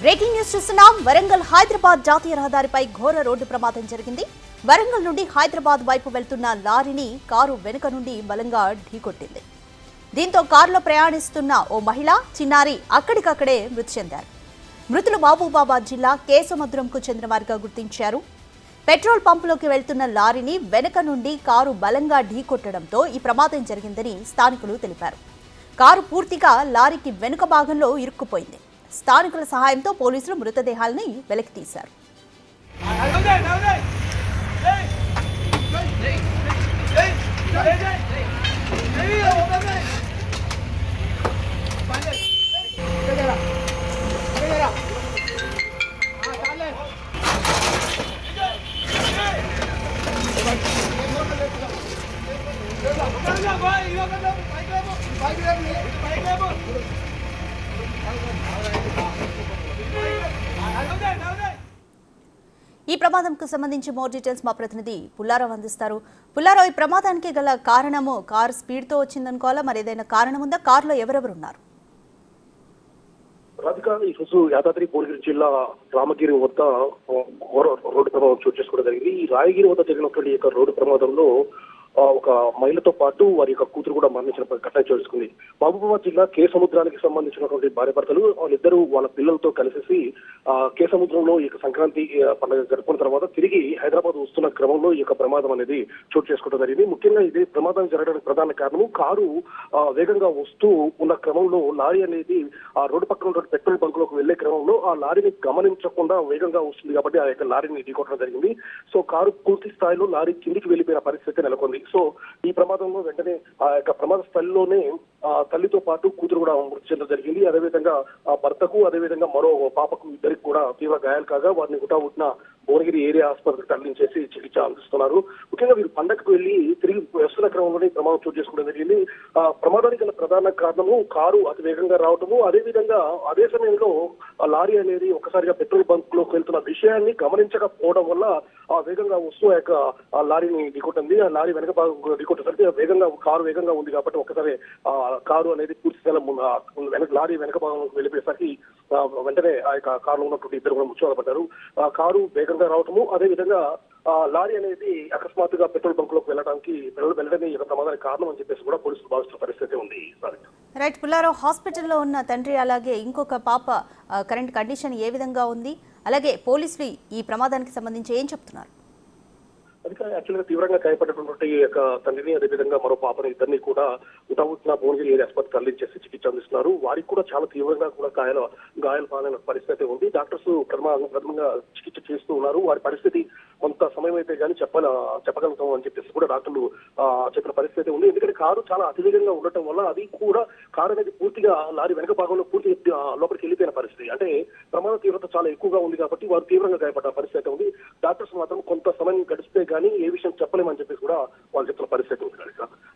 Breaking news చూస్తున్నాం. వరంగల్ హైదరాబాద్ జాతీయ రహదారిపై ఘోర రోడ్డు ప్రమాదం జరిగింది. వరంగల్ నుండి హైదరాబాద్ వైపు వెళ్తున్న లారీని కారు వెనుక నుండి బలంగా ఢీకొట్టింది. దీంతో కారులో ప్రయాణిస్తున్న ఓ మహిళ, చిన్నారి అక్కడికక్కడే మృతి చెందారు. మృతులు మహబూబాబాద్ జిల్లా కేసముద్రంకు చెందిన వారిగా గుర్తించారు. పెట్రోల్ పంపులోకి వెళ్తున్న లారీని వెనుక నుండి కారు బలంగా ఢీకొట్టడంతో ఈ ప్రమాదం జరిగిందని స్థానికులు తెలిపారు. కారు పూర్తిగా లారీకి వెనుక భాగంలో ఇరుక్కుపోయింది. స్థానికుల సహాయంతో పోలీసులు మృతదేహాలని వెలికితీశారు. ఈ ప్రమాదంకు సంబంధించి మోర్ డీటెయిల్స్ మా ప్రతినిధి పుల్లారావు అందిస్తారు. పుల్లారావు, ఈ ప్రమాదానికి గల కారణము కారు స్పీడ్తో వచ్చిందనుకోవాలా, మరి ఏదైనా కారణం ఉందా? కారులో ఎవరెవరు ఉన్నారు? రాధిక, ఈరోజు యాదాద్రి భువనగిరి జిల్లా రామగిరి వద్ద రోడ్డు ప్రమాదం చోటు చేసుకోవడం జరిగింది. ఈ రాయగిరి వద్ద జరిగినటువంటి యొక్క రోడ్డు ప్రమాదంలో ఒక మహిళతో పాటు వారి యొక్క కూతురు కూడా మరణించిన ఘటన చేసుకుంది. మహబూబాబాద్ జిల్లా కేసముద్రానికి సంబంధించినటువంటి భార్య భర్తలు వాళ్ళిద్దరూ వాళ్ళ పిల్లలతో కలిసి కేసముద్రంలో ఈ సంక్రాంతి పండుగ జరుపుకున్న తర్వాత తిరిగి హైదరాబాద్ వస్తున్న క్రమంలో ఈ యొక్క ప్రమాదం అనేది చోటు చేసుకోవడం జరిగింది. ముఖ్యంగా ఇది ప్రమాదం జరగడానికి ప్రధాన కారణము కారు వేగంగా వస్తూ ఉన్న క్రమంలో లారీ అనేది ఆ రోడ్డు పక్కన ఉన్న పెట్రోల్ బంక్ లోకి వెళ్లే క్రమంలో ఆ లారీని గమనించకుండా వేగంగా వస్తుంది కాబట్టి ఆ యొక్క లారీని ఢీకొట్టడం జరిగింది. సో కారు పూర్తి స్థాయిలో లారీ కిందికి వెళ్లిపోయిన పరిస్థితి నెలకొంది. సో ఈ ప్రమాదంలో వెంటనే ఆ యొక్క ప్రమాద స్థలిలోనే తల్లితో పాటు కూతురు కూడా మృతి చెందడం జరిగింది. అదేవిధంగా ఆ భర్తకు, అదేవిధంగా మరో పాపకు ఇద్దరికి కూడా తీవ్ర గాయాలు కాగా వారిని హుటాహుటిన భువనగిరి ఏరియా ఆసుపత్రికి తరలించేసి చికిత్స అందిస్తున్నారు. ముఖ్యంగా వీరు పండగకు వెళ్లి తిరిగి వస్తున్న క్రమంలోనే ప్రమాదం చోటు చేసుకోవడం జరిగింది. ప్రమాదానికి గల ప్రధాన కారణము కారు అతి వేగంగా రావటము, అదేవిధంగా అదే సమయంలో ఆ లారీ అనేది ఒకసారిగా పెట్రోల్ బంక్ లోకి వెళ్తున్న విషయాన్ని గమనించకపోవడం వల్ల ఆ వేగంగా వస్తూ ఆ యొక్క ఆ లారీని ఢీకొట్టింది. ఆ లారీ వెనక భాగం ఢీకొట్టేసరికి వేగంగా కారు వేగంగా ఉంది కాబట్టి ఒకసారి ఆ కారు అనేది పూర్తి స్థలం లారీ వెనక భాగంలోకి వెళ్ళిపోయేసరికి వెంటనే ఆ యొక్క కారులో ఉన్నటువంటి ఇద్దరు కూడా మృత్యువాత పడ్డారు. ఆ కారు వేగంగా రావటము, అదేవిధంగా లారీ అనేది అకస్మాత్తుగా పెట్రోల్ బంక్ లోకి వెళ్ళడమే ఈ ప్రమాదానికి కారణం అని చెప్పేసి కూడా పోలీసులు భావిస్తున్న పరిస్థితి ఉంది. రైట్ పుల్లారావు, హాస్పిటల్లో ఉన్న తండ్రి అలాగే ఇంకొక పాప కరెంట్ కండిషన్ ఏ విధంగా ఉంది? అలాగే పోలీసులు ఈ ప్రమాదానికి సంబంధించి ఏం చెప్తున్నారు? యాక్చువల్గా తీవ్రంగా గాయపడినటువంటి యొక్క తండ్రిని, అదేవిధంగా మరో పాపని ఇద్దరిని కూడా ఉటావుట్న భువనగిరి ఏరియా ఆసుపత్రికి తరలించేసి చికిత్స అందిస్తున్నారు. వారికి కూడా చాలా తీవ్రంగా కూడా గాయాల పాలైన పరిస్థితి ఉంది. డాక్టర్స్ ప్రథమంగా చికిత్స చేస్తూ ఉన్నారు. వారి పరిస్థితి కొంత సమయం అయితే కానీ చెప్పగలుగుతాం అని చెప్పేసి కూడా డాక్టర్లు చెప్పిన పరిస్థితి ఉంది. ఎందుకంటే కారు చాలా అతివేగంగా ఉండటం వల్ల అది కూడా కారు అనేది పూర్తిగా లారీ వెనక భాగంలో పూర్తి లోపలికి వెళ్ళిపోయిన పరిస్థితి. అంటే ప్రమాద తీవ్రత చాలా ఎక్కువగా ఉంది కాబట్టి వారు తీవ్రంగా గాయపడ్డ పరిస్థితి ఉంది. డాక్టర్స్ మాత్రం కొంత సమయం గడిస్తే కానీ ఏ విషయం చెప్పలేమని చెప్పేసి కూడా వాళ్ళు చెప్తున్న పరిస్థితి ఉంది.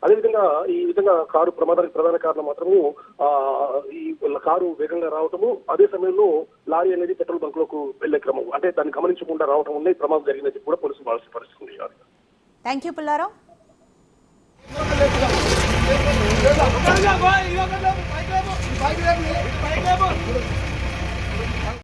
అదేవిధంగా ఈ విధంగా కారు ప్రమాదానికి ప్రధాన కారణం మాత్రము ఈ కారు వేగంగా రావటము, అదే సమయంలో లారీ అనేది పెట్రోల్ బంక్ లోకి వెళ్లే క్రమం, అంటే దాన్ని గమనించకుండా రావటం వల్ల ప్రమాదం జరిగిందని కూడా పోలీసులు భావిస్తున్న పరిస్థితి ఉంది. Thank you Pullarao. Bike